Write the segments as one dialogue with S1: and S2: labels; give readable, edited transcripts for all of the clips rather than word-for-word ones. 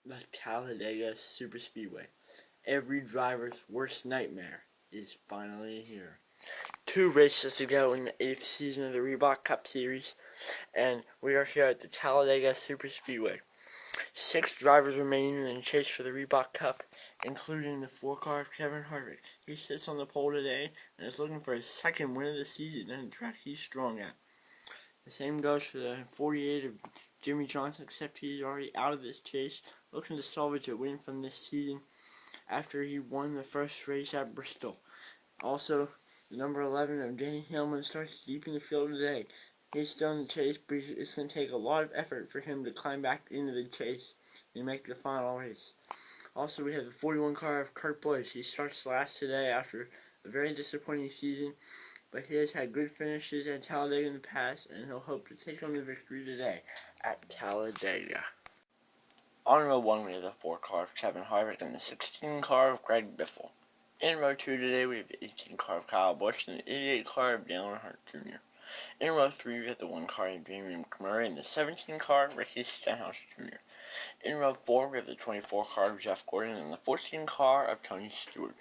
S1: The Talladega Superspeedway. Every driver's worst nightmare is finally here. 2 races to go in the 8th season of the Reebok Cup Series, and we are here at the Talladega Superspeedway. 6 drivers remain in the chase for the Reebok Cup, including the 4-car of Kevin Harvick. He sits on the pole today and is looking for his second win of the season and a track he's strong at. The same goes for the 48 of Jimmie Johnson, except he's already out of this chase, looking to salvage a win from this season after he won the first race at Bristol. Also, the number 11 of Denny Hamlin starts deep in the field today. He's still in the chase, but it's going to take a lot of effort for him to climb back into the chase and make the final race. Also, we have the 41 car of Kurt Busch. He starts last today after a very disappointing season, but he has had good finishes at Talladega in the past, and he'll hope to take home the victory today at Talladega. On row 1, we have the 4 car of Kevin Harvick and the 16 car of Greg Biffle. In row 2 today, we have the 18 car of Kyle Busch and the 88 car of Dale Earnhardt Jr. In row 3, we have the 1 car of Jamie McMurray and the 17 car of Ricky Stenhouse Jr. In row 4, we have the 24 car of Jeff Gordon and the 14 car of Tony Stewart.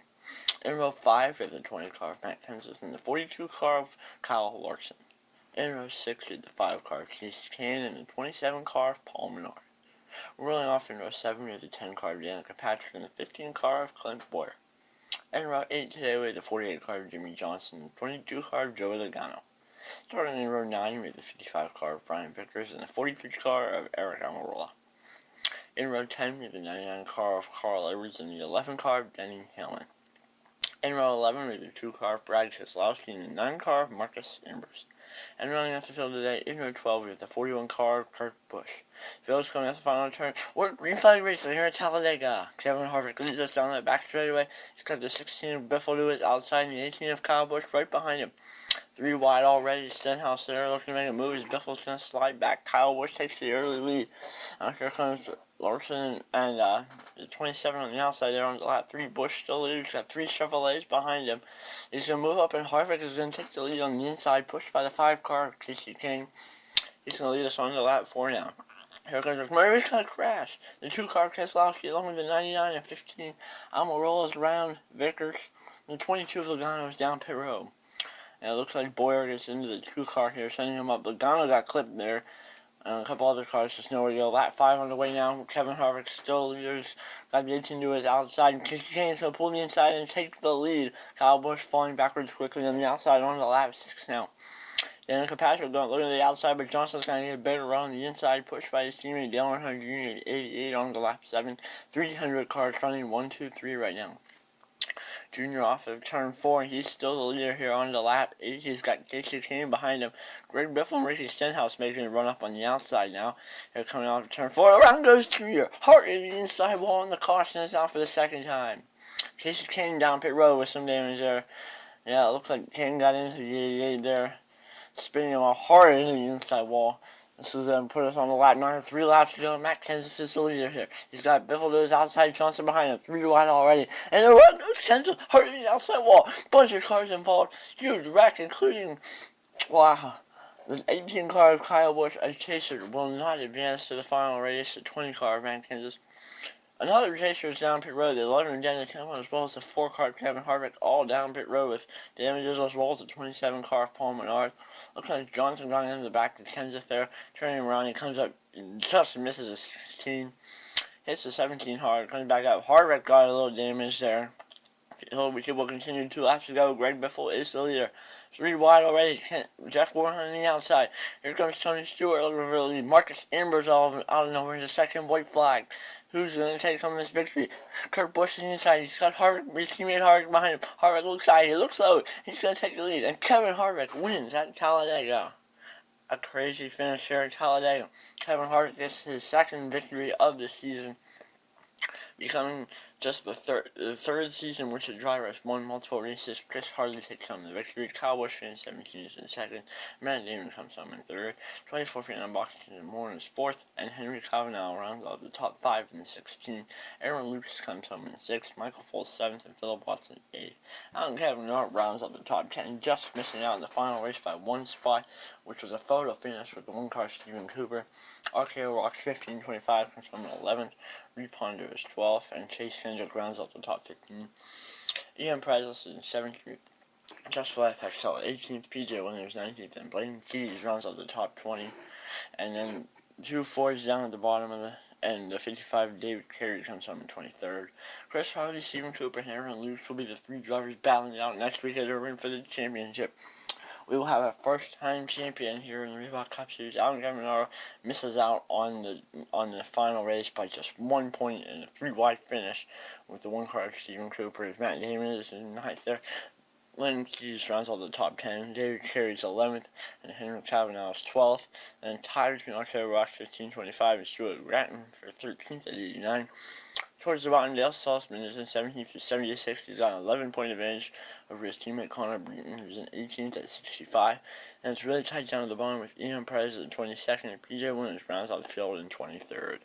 S1: In row 5, we have the 20 car of Matt Kenseth and the 42 car of Kyle Larson. In row 6, we have the 5 car of Casey Kahne and the 27 car of Paul Menard. Rolling off in row 7, we have the 10 car of Danica Patrick and the 15 car of Clint Bowyer. In row 8 today, we have the 48 car of Jimmie Johnson and the 22 car of Joey Logano. Starting in row 9, we have the 55 car of Brian Vickers and the 43 car of Aric Almirola. In row 10, we have the 99 car of Carl Edwards and the 11 car of Denny Hamlin. In row 11, we have the 2 car of Brad Keselowski and the 9 car of Marcus Ambrose. And running off the field today, in row 12, we have the 41 car of Kurt Busch. Field's coming at the final turn. We're green flag racing here at Talladega. Kevin Harvick leads us down that back straightaway. He's got the 16 of Biffle to his outside and the 18 of Kyle Busch right behind him. 3 wide already. Stenhouse there looking to make a move as Biffle's going to slide back. Kyle Busch takes the early lead. Here comes Larson and the 27 on the outside there on the lap 3. Busch still leads. He's got 3 Chevrolets behind him. He's going to move up and Harvick is going to take the lead on the inside, pushed by the 5 car of Casey Kahne. He's going to lead us on to lap 4 now. Here comes McMurray's going to crash. The 2 car of Keselowski along with the 99 and 15. Almirola's around Vickers. The 22 of Logano is down pit road. And it looks like Bowyer gets into the 2 car here, sending him up. Logano got clipped there. And a couple other cars just nowhere to go. Lap 5 on the way now. Kevin Harvick still leaders. Got the 18 to his outside. And Casey Kahne's going to pull the inside and take the lead. Kyle Busch falling backwards quickly on the outside on the lap 6 now. Danica Patrick going looking at the outside, but Johnson's going to get a better run on the inside, pushed by his teammate Dale Earnhardt Jr. at 88 on the lap 7. 300 cars running 1, 2, 3 right now. Junior off of turn 4, he's still the leader here on the lap 8. He's got Casey Kahne behind him. Greg Biffle and Ricky Stenhouse making a run up on the outside now. They're coming off of turn 4. Around goes Junior. Hart in the inside wall, and the caution is out for the second time. Casey Kahne down pit road with some damage there. Yeah, it looks like Kahne got into the 88 there, spinning him off hard into the inside wall. This is going to put us on the lap 9. 3 laps to go. Matt Kenseth is the leader here. He's got Biffle to his outside, Johnson behind him. 3 wide already. And the run goes Kenseth, hurt in the outside wall. Bunch of cars involved. Huge wreck, including, wow, the 18 car of Kyle Busch, a chaser, will not advance to the final race. The 20 car of Matt Kenseth. Another chaser is down pit road. The 11 of Denny Hamlin as well as the 4 car of Kevin Harvick all down pit road with damages as well as the 27 car of Paul Menard. Looks like Johnson going into the back of Kenseth there. Turning around, he comes up and just misses a 16. Hits the 17 hard, comes back up. Harvick got a little damage there. We will continue 2 laps to go. Greg Biffle is the leader. 3 wide already. Jeff Gordon on the outside. Here comes Tony Stewart looking for the lead. Marcus Ambrose out of nowhere is the second white flag. Who's going to take home this victory? Kurt Busch is inside. He's got Harvick, his teammate Harvick behind him. Harvick looks high. He looks low. He's going to take the lead. And Kevin Harvick wins at Talladega. A crazy finish here at Talladega. Kevin Harvick gets his second victory of the season, becoming just the third season which the driver has won multiple races. Chris Hartley takes home the victory. Kyle Busch finished 17th is in second. Matt Damon comes home in third. 24th in boxing Moore is fourth, and Henry Cavanaugh rounds out the top 5 in 16. Aaron Lucas comes home in sixth. Michael Foles 7th, and Philip Watson 8th. Alan Cavanaugh rounds out the top 10, just missing out in the final race by one spot, which was a photo finish with the one-car Stephen Cooper. RKO Rocks 15-25 comes home in 11th. Reed Ponder is 12th, and Chase Kendrick rounds out the top 15. Ian Price is in 17th. Just Life XL 18th, PJ Williams 19th, and Blaine Keys rounds out the top 20. And then 2 Fords down at the bottom of the 55, David Carey comes home in 23rd. Chris Hardy, Stephen Cooper, and Aaron Luce will be the 3 drivers battling it out next week at Irwin for the championship. We will have a first-time champion here in the Reebok Cup Series. Alan Cavanaugh misses out on the final race by just 1 point in a 3-wide finish with the one-car Stephen Cooper. Matt Damon is in 9th there. Lynn Keys rounds out the top 10. David Carey's 11th, and Henry Cavanaugh is 12th. And tied between Arcade Rock 15-25 and Stuart Ratton for 13th at 89. Towards the bottom, Dale Saltzman is in 17th with 76. He's got an 11-point advantage over his teammate Connor Breton, who's in 18th at 65. And it's really tight down at the bottom with Ian Price at 22nd, and PJ Williams rounds out the field in 23rd.